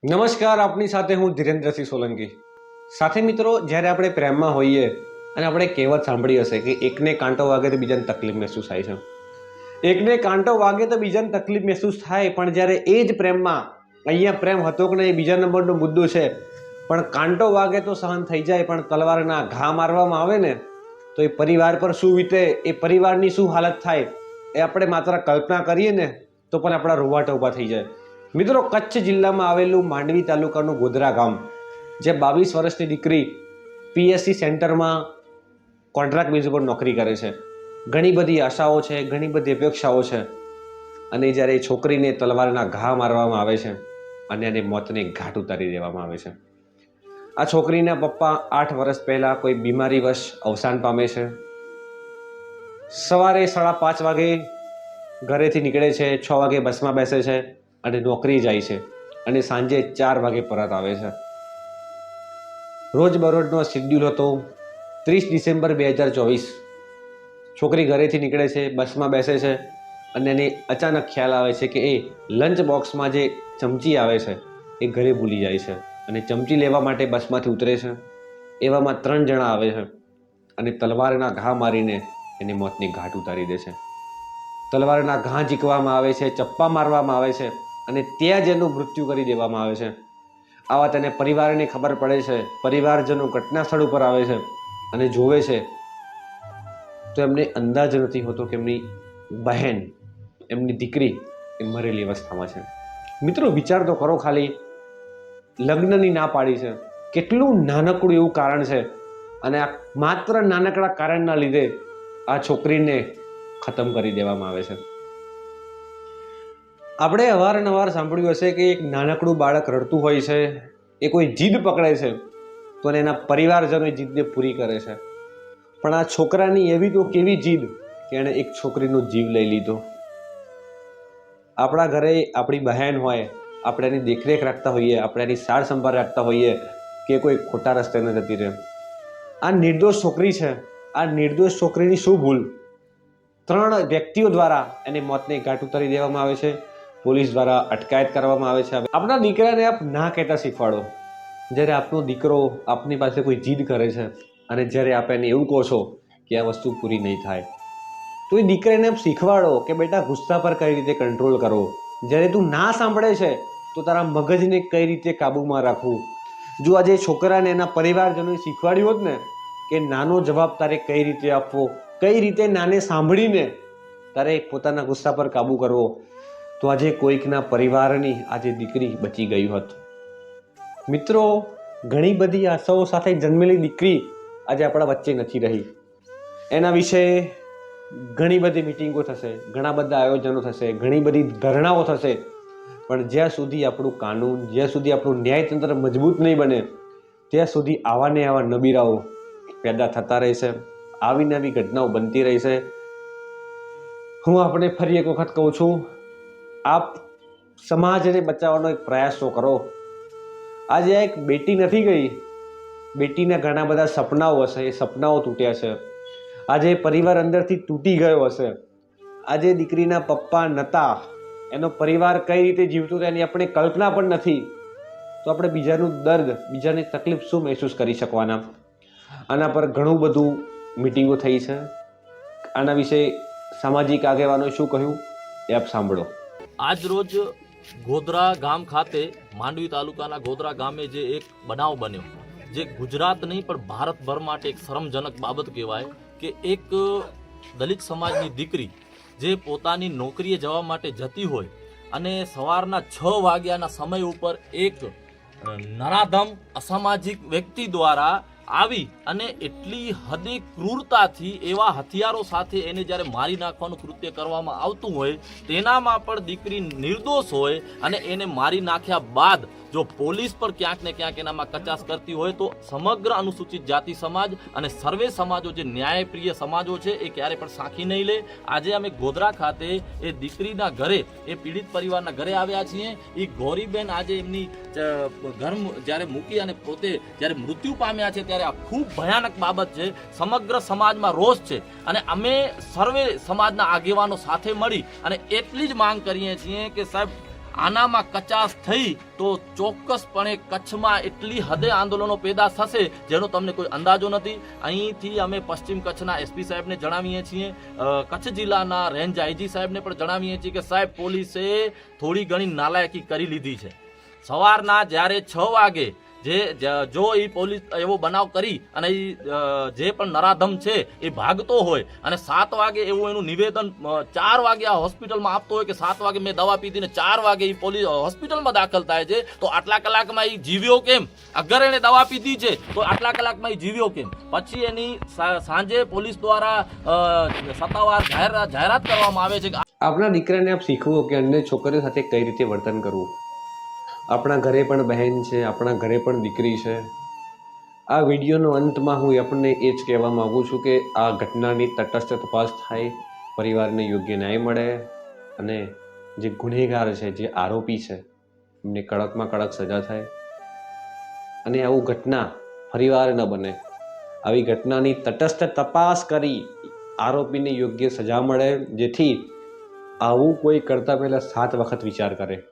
નમસ્કાર, આપની સાથે હું ધીરેન્દ્રસિંહ સોલંકી. સાથે મિત્રો, જ્યારે આપણે પ્રેમમાં હોઈએ અને આપણે કહેવત સાંભળી હશે કે એકને કાંટો વાગે તો બીજાને તકલીફ મહેસૂસ થાય છે. એકને કાંટો વાગે તો બીજાને તકલીફ મહેસૂસ થાય, પણ જ્યારે એ જ પ્રેમમાં અહીંયા પ્રેમ હતો કે નહીં એ બીજા નંબરનો મુદ્દો છે. પણ કાંટો વાગે તો સહન થઈ જાય, પણ તલવારના ઘા મારવામાં આવે ને તો એ પરિવાર પર શું વીતે, એ પરિવારની શું હાલત થાય, એ આપણે માત્ર કલ્પના કરીએ ને તો પણ આપણા રૂવાટા ઊભા થઈ જાય. મિત્રો, કચ્છ જિલ્લામાં આવેલું માંડવી તાલુકાનું ગોધરા ગામ, જે 22 વર્ષની દીકરી પીએસસી સેન્ટરમાં કોન્ટ્રાક્ટ બેઝ ઉપર નોકરી કરે છે. ઘણી બધી આશાઓ છે, ઘણી બધી અપેક્ષાઓ છે, અને જ્યારે એ છોકરીને તલવારના ઘા મારવામાં આવે છે અને એને મોતને ઘાટ ઉતારી દેવામાં આવે છે. આ છોકરીના પપ્પા 8 વર્ષ પહેલાં કોઈ બીમારીવશ અવસાન પામે છે. સવારે 5:30 વાગે ઘરેથી નીકળે છે, 6 વાગે બસમાં બેસે છે અને નોકરી જાય છે, અને સાંજે 4 વાગે પરત આવે છે. રોજબરોજનો શેડ્યુલ હતો. 30 ડિસેમ્બર 2024 છોકરી ઘરેથી નીકળે છે, બસમાં બેસે છે, અને એને અચાનક ખ્યાલ આવે છે કે એ લંચ બોક્સમાં જે ચમચી આવે છે એ ઘરે ભૂલી જાય છે, અને ચમચી લેવા માટે બસમાંથી ઉતરે છે. એવામાં 3 જણા આવે છે અને તલવારના ઘા મારીને એને મોતની ઘાટ ઉતારી દે છે. તલવારના ઘા ઝીકવામાં આવે છે, ચપ્પા મારવામાં આવે છે, અને ત્યાં જ એનું મૃત્યુ કરી દેવામાં આવે છે. આ વાત એને પરિવારને ખબર પડે છે. પરિવારજનો ઘટના સ્થળ ઉપર આવે છે અને જોવે છે તો એમને અંદાજ નથી હોતો કે એમની બહેન, એમની દીકરી એ મરેલી અવસ્થામાં છે. મિત્રો, વિચાર તો કરો ખાલી, લગ્નની ના પાડી છે, કેટલું નાનકડું એવું કારણ છે, અને આ માત્ર નાનકડા કારણના લીધે આ છોકરીને ખતમ કરી દેવામાં આવે છે. આપણે અવારનવાર સાંભળ્યું હશે કે એક નાનકડું બાળક રડતું હોય છે, એ કોઈ જીદ પકડે છે તો એના પરિવારજનો એ જીદને પૂરી કરે છે. પણ આ છોકરાની એવી તો કેવી જીદ કે એણે એક છોકરીનો જીવ લઈ લીધો. આપણા ઘરે આપણી બહેન હોય, આપણે એની દેખરેખ રાખતા હોઈએ, આપણે એની સાર સંભાળ રાખતા હોઈએ કે કોઈ ખોટા રસ્તે ન જતી રહે. આ નિર્દોષ છોકરી છે. આ નિર્દોષ છોકરીની શું ભૂલ? 3 વ્યક્તિઓ દ્વારા એને મોતને ઘાટ ઉતારી દેવામાં આવે છે. પોલીસ દ્વારા અટકાયત કરવામાં આવે છે. આપણા દીકરાને આપ ના કહેતા શીખવાડો. જ્યારે આપનો દીકરો આપની પાસે કોઈ જીદ કરે છે અને જ્યારે આપ એને એવું કહો છો કે આ વસ્તુ પૂરી નહીં થાય, તો એ દીકરાને આપ શીખવાડો કે બેટા, ગુસ્સા પર કઈ રીતે કંટ્રોલ કરવો. જ્યારે તું ના સાંભળે છે તો તારા મગજને કઈ રીતે કાબૂમાં રાખવું. જો આજે છોકરાને એના પરિવારજનોએ શીખવાડ્યું હોત ને કે નાનો જવાબ તારે કઈ રીતે આપવો, કઈ રીતે નાને સાંભળીને તારે પોતાના ગુસ્સા પર કાબૂ કરવો, તો આજે કોઈકના પરિવારની આજે દીકરી બચી ગઈ હોત. મિત્રો, ઘણી બધી આશાઓ સાથે જન્મેલી દીકરી આજે આપણા વચ્ચે નથી રહી. એના વિશે ઘણી બધી મિટિંગો થશે, ઘણા બધા આયોજનો થશે, ઘણી બધી ધરણાઓ થશે, પણ જ્યાં સુધી આપણું કાનૂન, જ્યાં સુધી આપણું ન્યાયતંત્ર મજબૂત નહીં બને, ત્યાં સુધી આવા ને આવા નબીરાઓ પેદા થતા રહેશે, આવી નવી ઘટનાઓ બનતી રહેશે. હું આપણે ફરી એક વખત કહું છું, આપ સમાજને બચાવવાનો એક પ્રયાસ તો કરો. આજે એક બેટી નથી ગઈ, બેટીના ઘણા બધા સપનાઓ હશે, એ સપનાઓ તૂટ્યા છે. આજે પરિવાર અંદરથી તૂટી ગયો હશે. આજે દીકરીના પપ્પા નહોતા, એનો પરિવાર કઈ રીતે જીવતો હતો એની આપણે કલ્પના પણ નથી. તો આપણે બીજાનું દર્દ, બીજાની તકલીફ શું મહેસૂસ કરી શકવાના? આના પર ઘણું બધું મિટિંગો થઈ છે. આના વિશે સામાજિક આગેવાનોએ શું કહ્યું એ આપ સાંભળો. આજ રોજ ગોધરા ગામ ખાતે, માંડવી તાલુકાના ગોધરા ગામે જે એક બનાવ બન્યો, જે ગુજરાત નહીં પણ ભારતભર માટે એક શરમજનક બાબત કહેવાય કે એક દલિત સમાજની દીકરી જે પોતાની નોકરીએ જવા માટે જતી હોય અને સવારના 6 વાગ્યાના સમય ઉપર એક નરાધમ અસામાજિક વ્યક્તિ દ્વારા આવી અને એટલી હદે ક્રૂરતાથી એવા હથિયારો સાથે એને જ્યારે મારી નાખવાનું કૃત્ય કરવામાં આવતું હોય, તેનામાં પણ દીકરી નિર્દોષ હોય અને એને મારી નાખ્યા બાદ જો પોલીસ પર ક્યાંક ને ક્યાંક એનામાં કચાશ કરતી હોય તો સમગ્ર અનુસૂચિત જાતિ સમાજ અને સર્વે સમાજો, જે ન્યાયપ્રિય સમાજો છે, એ ક્યારે પણ સાખી નહીં લે. આજે અમે ગોધરા ખાતે એ દીકરીના ઘરે, એ પીડિત પરિવારના ઘરે આવ્યા છીએ. એ ગૌરીબેન આજે એમની ઘર જ્યારે મૂકી અને પોતે જ્યારે મૃત્યુ પામ્યા છે ત્યારે આ ખૂબ ભયાનક બાબત છે. સમગ્ર સમાજમાં રોષ છે અને અમે સર્વે સમાજના આગેવાનો સાથે મળી અને એટલી જ માંગ કરીએ છીએ કે સાહેબ, આનામાં કચાશ થઈ તો ચોક્કસપણે કચ્છમાં એટલી હદે આંદોલનો પેદા થશે જેનો તમને કોઈ અંદાજો નથી. અહીંથી અમે પશ્ચિમ કચ્છના એસપી સાહેબને જણાવીએ છીએ, કચ્છ જિલ્લાના રેન્જ આઈજી સાહેબને પણ જણાવીએ છીએ કે સાહેબ પોલીસે થોડી ઘણી નાલાયકી કરી લીધી છે. સવારના જ્યારે 6 વાગે જો એ પોલીસ એવો બનાવ કરી અને જે પણ નરાધમ છે એ ભાગતો હોય અને 7 વાગે એવું એનું નિવેદન 4 વાગે આ હોસ્પિટલમાં આપતો હોય કે 7 વાગે મેં દવા પીધી ને 4 વાગે એ પોલીસ હોસ્પિટલમાં દાખલ થાય છે, તો આટલા કલાકમાં એ જીવ્યો કેમ? અગર એને દવા પીધી છે તો આટલા કલાકમાં એ જીવ્યો કેમ? પછી એની સાંજે પોલીસ દ્વારા સત્તાવાર જાહેરાત કરવામાં આવે છે કે આપણા દીકરાને આપ શીખવો કે અન્ય છોકરીઓ સાથે કઈ રીતે વર્તન કરવું. આપણા ઘરે પણ બહેન છે, આપણા ઘરે પણ દીકરી છે. આ વિડીયોનો અંતમાં હું આપણને એ જ કહેવા માગું છું કે આ ઘટનાની તટસ્થ તપાસ થાય, પરિવારને યોગ્ય ન્યાય મળે અને જે ગુનેગાર છે, જે આરોપી છે, એમને કડકમાં કડક સજા થાય અને આવું ઘટના ફરીવાર ન બને. આવી ઘટનાની તટસ્થ તપાસ કરી આરોપીને યોગ્ય સજા મળે, જેથી આવું કોઈ કરતા પહેલાં 7 વખત વિચાર કરે.